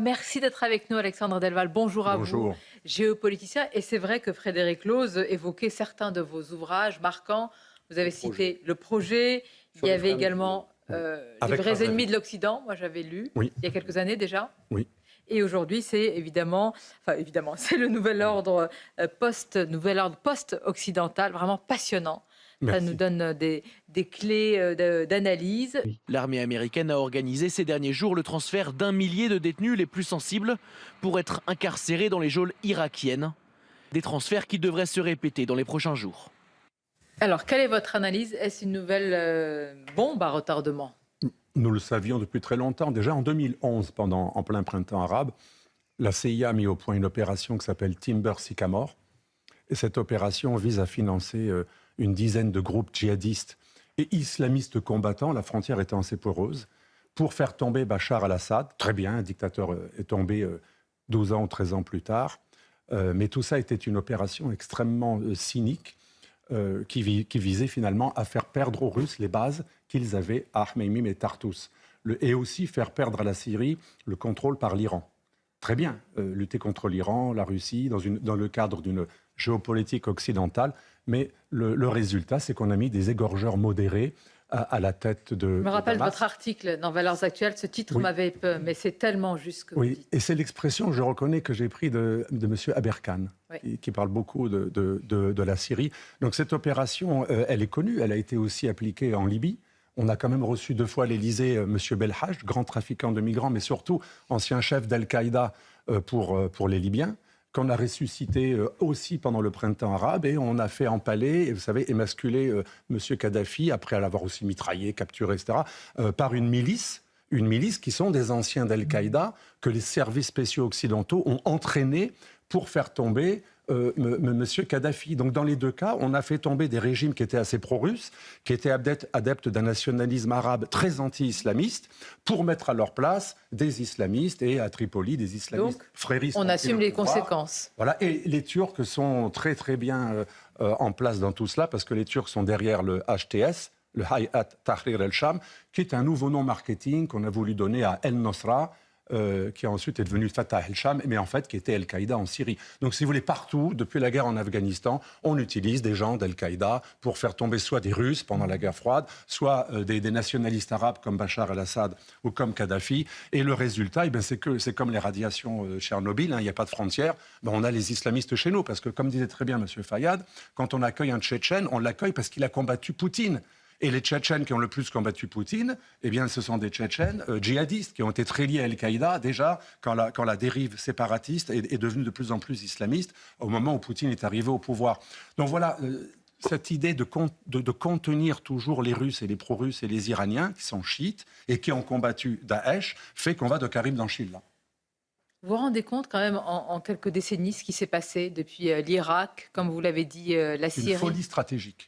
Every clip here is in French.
Merci d'être avec nous, Alexandre Delval. Bonjour à vous, Bonjour. géopoliticien. Et c'est vrai que Frédéric Looz évoquait certains de vos ouvrages marquants. Vous avez cité Le Projet. Il Sur y les avait frères également Les Avec vrais Razali. ennemis de l'Occident. Moi, j'avais lu Oui, il y a quelques années déjà. oui. Et aujourd'hui, c'est évidemment, c'est le nouvel ordre post-occidental, vraiment passionnant. Ça nous Merci. donne des clés d'analyse. L'armée américaine a organisé ces derniers jours le transfert d'1 millier de détenus les plus sensibles pour être incarcérés dans les geôles irakiennes. Des transferts qui devraient se répéter dans les prochains jours. Alors, quelle est votre analyse? Est-ce une nouvelle bombe à retardement? Nous le savions depuis très longtemps. Déjà en 2011, en plein printemps arabe, la CIA a mis au point une opération qui s'appelle Timber Sycamore. Et cette opération vise à financer une dizaine de groupes djihadistes et islamistes combattants, la frontière étant assez poreuse, pour faire tomber Bachar al-Assad. Très bien, un dictateur est tombé 12 ans ou 13 ans plus tard. Mais tout ça était une opération extrêmement cynique qui visait finalement à faire perdre aux Russes les bases qu'ils avaient à Khmeimim et Tartous. Et aussi faire perdre à la Syrie le contrôle par l'Iran. Très bien, lutter contre l'Iran, la Russie, dans le cadre d'une géopolitique occidentale, mais le résultat, c'est qu'on a mis des égorgeurs modérés à la tête de Je me rappelle Damas. votre article dans Valeurs Actuelles. Ce titre Oui. m'avait peu, mais c'est tellement juste que vous Oui, dites. et c'est l'expression, je reconnais, que j'ai pris de M. Aberkan, Oui. qui parle beaucoup de la Syrie. Donc cette opération, elle est connue, elle a été aussi appliquée en Libye. On a quand même reçu 2 fois à l'Élysée M. Belhaj, grand trafiquant de migrants, mais surtout ancien chef d'Al-Qaïda pour les Libyens, qu'on a ressuscité aussi pendant le printemps arabe, et on a fait empaler, vous savez, émasculer M. Kadhafi, après l'avoir aussi mitraillé, capturé, etc., par une milice qui sont des anciens d'Al-Qaïda, que les services spéciaux occidentaux ont entraînés pour faire tomber M. Kadhafi. Donc dans les 2 cas, on a fait tomber des régimes qui étaient assez pro-russes, qui étaient adeptes d'un nationalisme arabe très anti-islamiste, pour mettre à leur place des islamistes, et à Tripoli, des islamistes Donc, fréristes. on assume les pouvoir. conséquences. Voilà, et les Turcs sont très très bien en place dans tout cela, parce que les Turcs sont derrière le HTS, le Hayat Tahrir el-Sham, qui est un nouveau nom marketing qu'on a voulu donner à El-Nosra, qui ensuite est devenu Fatah el-Sham, mais en fait qui était Al-Qaïda en Syrie. Donc si vous voulez, partout, depuis la guerre en Afghanistan, on utilise des gens d'Al-Qaïda pour faire tomber soit des Russes pendant la guerre froide, soit des nationalistes arabes comme Bachar el-Assad ou comme Kadhafi. Et le résultat, c'est comme les radiations Tchernobyl, il n'y a pas de frontières. On a les islamistes chez nous, parce que comme disait très bien M. Fayad, quand on accueille un Tchétchène, on l'accueille parce qu'il a combattu Poutine. Et les Tchétchènes qui ont le plus combattu Poutine, eh bien, ce sont des Tchétchènes djihadistes qui ont été très liés à Al-Qaïda, déjà, quand la dérive séparatiste est devenue de plus en plus islamiste, au moment où Poutine est arrivé au pouvoir. Donc voilà, cette idée de contenir toujours les Russes et les pro-russes et les Iraniens, qui sont chiites et qui ont combattu Daesh, fait qu'on va de Karim Danchilla. Vous vous rendez compte quand même en quelques décennies ce qui s'est passé depuis l'Irak, comme vous l'avez dit, la Syrie. Une folie stratégique.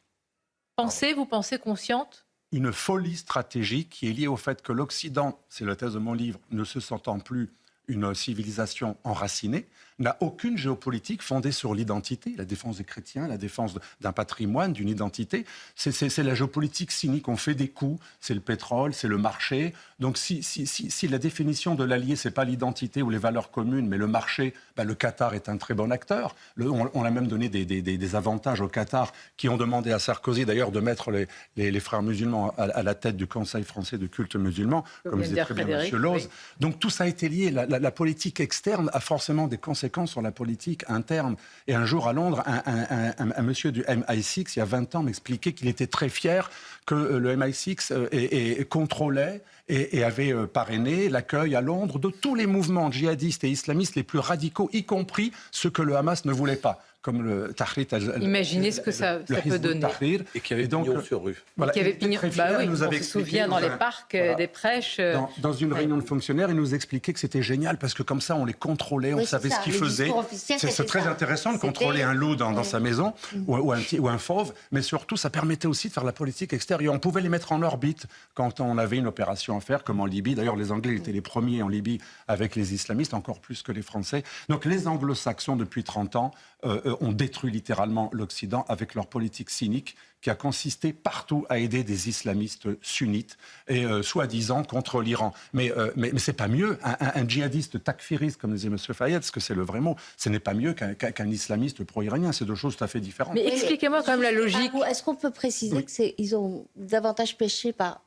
Vous pensez consciente? Une folie stratégique qui est liée au fait que l'Occident, c'est la thèse de mon livre, ne se sentant plus une civilisation enracinée, n'a aucune géopolitique fondée sur l'identité, la défense des chrétiens, la défense d'un patrimoine, d'une identité. C'est la géopolitique cynique, on fait des coups, c'est le pétrole, c'est le marché. Donc si la définition de l'allié, c'est pas l'identité ou les valeurs communes, mais le marché, le Qatar est un très bon acteur. On a même donné des avantages au Qatar, qui ont demandé à Sarkozy d'ailleurs de mettre les frères musulmans à la tête du Conseil français de culte musulman, comme disait très bien M. Looz. Oui. Donc tout ça a été lié. La politique externe a forcément des conséquences sur la politique interne. Et un jour à Londres, un monsieur du MI6, il y a 20 ans, m'expliquait qu'il était très fier que le MI6 contrôlait et avait parrainé l'accueil à Londres de tous les mouvements djihadistes et islamistes les plus radicaux, y compris ceux que le Hamas ne voulait pas, comme le Tahrir. Imaginez ce que ça peut donner. Tahrir. Et qui avait pignon sur rue. Voilà, Qui avait il était pignon. très fier, il nous on avait se expliqué souvient dans les parcs des prêches. Dans une réunion de fonctionnaires, il nous expliquait que c'était génial parce que comme ça, on les contrôlait, on savait ce qu'ils faisaient. C'est très intéressant de contrôler un loup dans sa maison ou un fauve, mais surtout, ça permettait aussi de faire la politique extérieure. On pouvait les mettre en orbite quand on avait une opération à faire, comme en Libye. D'ailleurs, les Anglais étaient les premiers en Libye avec les islamistes, encore plus que les Français. Donc les Anglo-Saxons, depuis 30 ans, ont détruit littéralement l'Occident avec leur politique cynique qui a consisté partout à aider des islamistes sunnites et soi-disant contre l'Iran. Mais c'est pas mieux. Un djihadiste takfiriste, comme disait M. Fayed, parce que c'est le vrai mot, ce n'est pas mieux qu'un islamiste pro-iranien. C'est deux choses tout à fait différentes. Mais expliquez-moi quand même la logique. Est-ce qu'on peut préciser qu'ils ont davantage péché par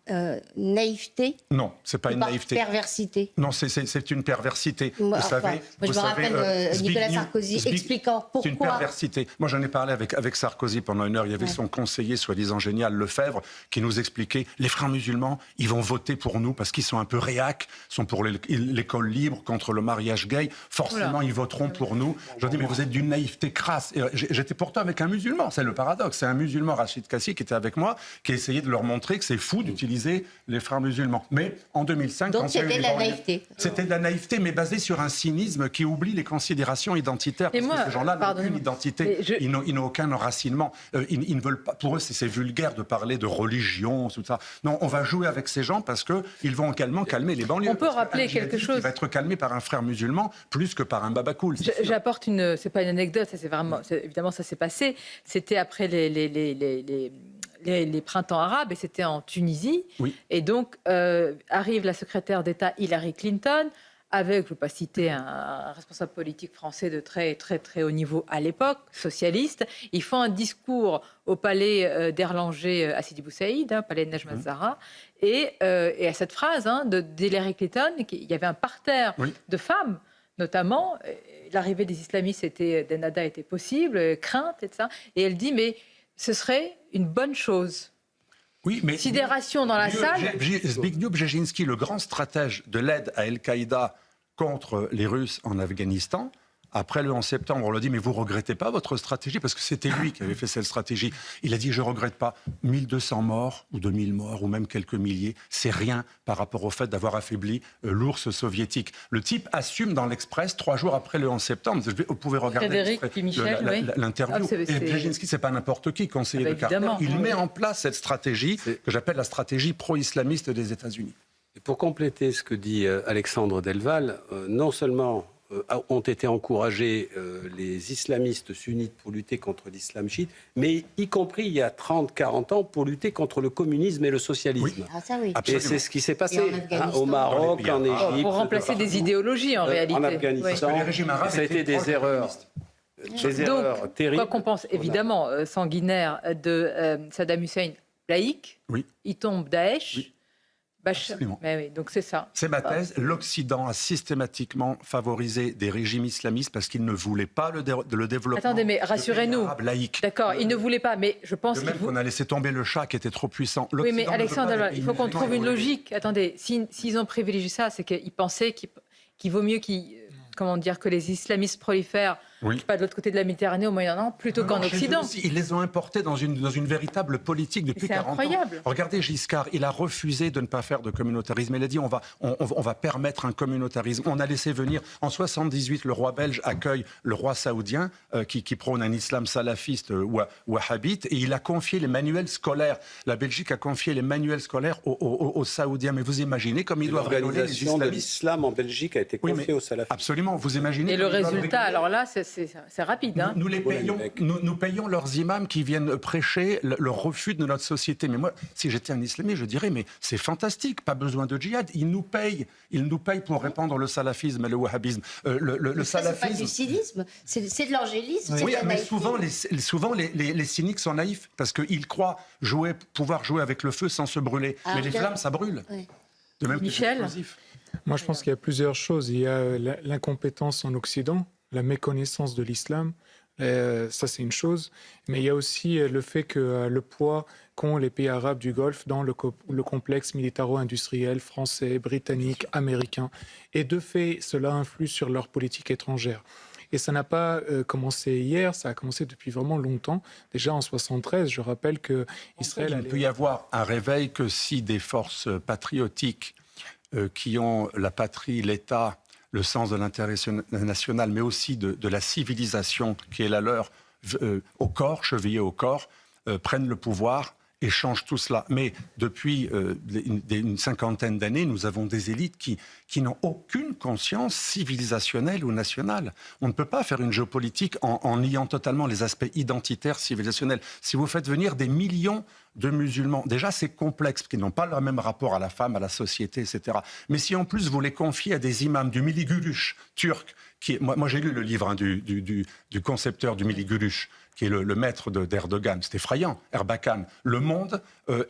naïveté? Non, c'est pas une par naïveté. Perversité. Non, c'est une perversité. Moi, vous savez, je me rappelle Nicolas Sarkozy expliquant pourquoi. C'est une perversité. Moi, j'en ai parlé avec Sarkozy pendant une heure. Il y avait son conseiller, soi-disant génial, Lefebvre, qui nous expliquait les frères musulmans, ils vont voter pour nous parce qu'ils sont un peu réacs, sont pour l'école libre, contre le mariage gay. Forcément, ils voteront pour nous. Je dis, mais vous êtes d'une naïveté crasse. Et j'étais pourtant avec un musulman. C'est le paradoxe. C'est un musulman, Rachid Kassi, qui était avec moi, qui a essayé de leur montrer que c'est fou d'utiliser les frères musulmans. Mais en 2005, donc c'était de la naïveté. C'était de la naïveté, mais basée sur un cynisme qui oublie les considérations identitaires. Parce que ces gens-là n'ont aucune identité. Ils n'ont aucun enracinement. Ils ne veulent pas. Pour eux, c'est vulgaire de parler de religion, tout ça. Non, on va jouer avec ces gens parce qu'ils vont également calmer les banlieues. On peut rappeler quelque chose. Il va être calmé par un frère musulman plus que par un babacool. J'apporte c'est pas une anecdote, ça c'est vraiment, évidemment ça s'est passé. C'était après les printemps arabes et c'était en Tunisie. Oui. Et donc arrive la secrétaire d'État Hillary Clinton avec, je ne veux pas citer un responsable politique français de très très très haut niveau à l'époque, socialiste. Ils font un discours au palais d'Erlanger à Sidi Bou Saïd, palais de Nejma al-Zahra, et à cette phrase d'Hillary Clinton, il y avait un parterre de femmes, notamment. L'arrivée des islamistes d'Ennahda était possible, crainte, etc. Et elle dit, mais ce serait une bonne chose. Oui, mais sidération dans la salle. Zbigniew Brzezinski, le grand stratège de l'aide à Al-Qaïda contre les Russes en Afghanistan, après le 11 septembre, on lui a dit, mais vous ne regrettez pas votre stratégie? Parce que c'était lui qui avait fait cette stratégie. Il a dit, je ne regrette pas. 1200 morts, ou 2000 morts, ou même quelques milliers, c'est rien par rapport au fait d'avoir affaibli l'ours soviétique. Le type assume dans l'Express, 3 jours après le 11 septembre. Vous pouvez regarder l'interview. Et Brzezinski, ce n'est pas n'importe qui, conseiller de Carter. Il met en place cette stratégie que j'appelle la stratégie pro-islamiste des États-Unis. Et pour compléter ce que dit Alexandre Delval, non seulement ont été encouragés les islamistes sunnites pour lutter contre l'islam chiite, mais y compris il y a 30-40 ans pour lutter contre le communisme et le socialisme. Oui. Ah, ça, oui. Et c'est ce qui s'est passé au Maroc, en Égypte. Pour remplacer des idéologies en réalité. En Afghanistan, ça a été des erreurs. Donc, terribles. quoi qu'on pense évidemment sanguinaire de Saddam Hussein laïque, il tombe Daesh. Absolument. Mais oui, donc c'est ça. C'est ma thèse. L'Occident a systématiquement favorisé des régimes islamistes parce qu'il ne voulait pas le développement. Attendez, mais rassurez-nous. D'accord, il ne voulait pas, mais je pense qu'on a laissé tomber le Shah qui était trop puissant. Oui, mais Alexandre, il faut qu'on trouve une logique. Attendez, s'ils ont privilégié ça, c'est qu'ils pensaient qu'il vaut mieux que les islamistes prolifèrent pas de l'autre côté de la Méditerranée, au Moyen-Orient, plutôt qu'en Occident. Ils les ont importés dans une véritable politique depuis 40 ans. C'est incroyable. Regardez Giscard, il a refusé de ne pas faire de communautarisme. Il a dit on va permettre un communautarisme. On a laissé venir, en 78, le roi belge accueille le roi saoudien qui prône un islam salafiste wahhabite et il a confié les manuels scolaires. La Belgique a confié les manuels scolaires aux Saoudiens. Mais vous imaginez comme ils doivent rigoler les islamistes. L'organisation de l'islam en Belgique a été confiée aux salafistes. Absolument, vous imaginez. Et le résultat, alors là, c'est rapide. Hein. Nous payons leurs imams qui viennent prêcher le refus de notre société. Mais moi, si j'étais un islamiste, je dirais, mais c'est fantastique, pas besoin de djihad. Ils nous payent pour répandre le salafisme et le wahhabisme. Le salafisme... C'est pas du cynisme, c'est de l'angélisme. Oui, mais souvent les cyniques sont naïfs parce qu'ils croient pouvoir jouer avec le feu sans se brûler. Mais les flammes, ça brûle. Oui. De même Michel? Moi, je pense qu'il y a plusieurs choses. Il y a l'incompétence en Occident, la méconnaissance de l'islam, ça c'est une chose, mais il y a aussi le fait que le poids qu'ont les pays arabes du Golfe dans le complexe militaro-industriel français, britannique, américain, et de fait, cela influe sur leur politique étrangère. Et ça n'a pas commencé hier, ça a commencé depuis vraiment longtemps. Déjà en 1973, je rappelle que Israël... Il ne peut y avoir un réveil que si des forces patriotiques qui ont la patrie, l'État, le sens de l'intérêt national, mais aussi de la civilisation qui est la leur, au corps, chevillée au corps, prennent le pouvoir et change tout cela. Mais depuis une cinquantaine d'années, nous avons des élites qui n'ont aucune conscience civilisationnelle ou nationale. On ne peut pas faire une géopolitique en niant totalement les aspects identitaires, civilisationnels. Si vous faites venir des millions de musulmans, déjà c'est complexe, parce qu'ils n'ont pas le même rapport à la femme, à la société, etc. Mais si en plus vous les confiez à des imams du Milli Gülüş turc, moi j'ai lu le livre du concepteur du Milli Gülüş, qui est le maître d'Erdogan. C'est effrayant, Erbakan. Le monde,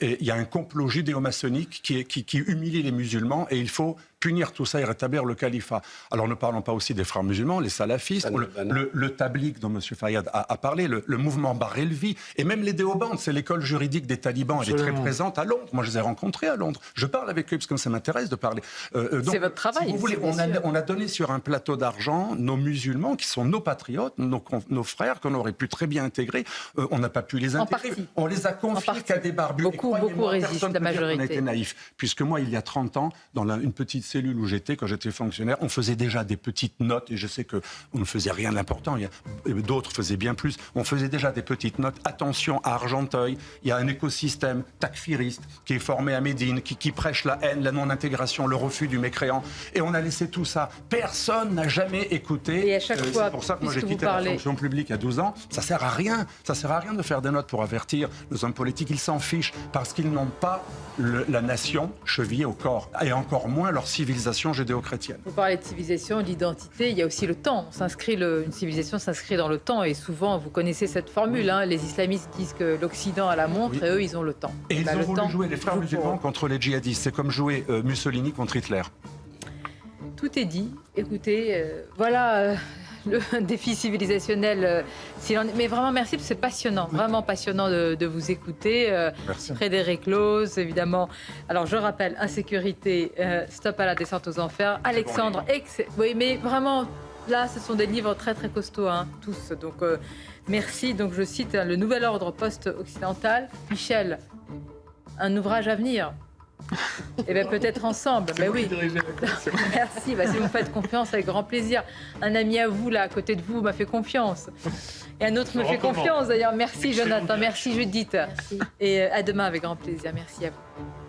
il y a un complot judéo-maçonnique qui humilie les musulmans et il faut punir tout ça et rétablir le califat. Alors ne parlons pas aussi des frères musulmans, les salafistes, le tabligh dont M. Fayad a parlé, le mouvement Barelvi, et même les déobandes, c'est l'école juridique des talibans, elle est très présente à Londres. Moi je les ai rencontrés à Londres. Je parle avec eux parce que ça m'intéresse de parler. C'est votre travail. Si vous voulez, on a donné sur un plateau d'argent nos musulmans qui sont nos patriotes, nos frères qu'on aurait pu très bien intégrer. On n'a pas pu les intégrer. On les a confiés qu'à des barbus. Beaucoup résistent, la majorité. On était naïfs. Puisque moi, il y a 30 ans, dans une petite cellule où j'étais, quand j'étais fonctionnaire, on faisait déjà des petites notes, et je sais qu'on ne faisait rien d'important, d'autres faisaient bien plus, on faisait déjà des petites notes. Attention, à Argenteuil, il y a un écosystème takfiriste qui est formé à Médine, qui prêche la haine, la non-intégration, le refus du mécréant. Et on a laissé tout ça. Personne n'a jamais écouté. Et à chaque fois, c'est pour ça que moi j'ai quitté la fonction publique à 12 ans. Ça sert à rien. Ça sert à rien de faire des notes pour avertir nos hommes politiques. Ils s'en fichent parce qu'ils n'ont pas la nation chevillée au corps, et encore moins leur civilisation judéo-chrétienne. Vous parlez de civilisation, d'identité, il y a aussi le temps. Une civilisation s'inscrit dans le temps, et souvent, vous connaissez cette formule, hein, les islamistes disent que l'Occident a la montre, et eux, ils ont le temps. Et ils ont voulu jouer les frères musulmans contre les djihadistes. C'est comme jouer Mussolini contre Hitler. Tout est dit. Écoutez, voilà... le défi civilisationnel, mais vraiment merci, parce que c'est passionnant, vraiment passionnant de vous écouter. Frédéric Loos, évidemment. Alors je rappelle, Insécurité, Stop à la descente aux enfers. Alexandre, oui, mais vraiment, là, ce sont des livres très très costauds, hein, tous. Donc merci. Donc je cite Le Nouvel Ordre Post-Occidental. Michel, un ouvrage à venir. Et bien peut-être ensemble. Ben oui. Merci. Si vous me faites confiance, avec grand plaisir. Un ami à vous là à côté de vous m'a fait confiance. Et un autre me fait confiance d'ailleurs. Merci Jonathan. Merci Judith. Merci. Et à demain avec grand plaisir. Merci à vous.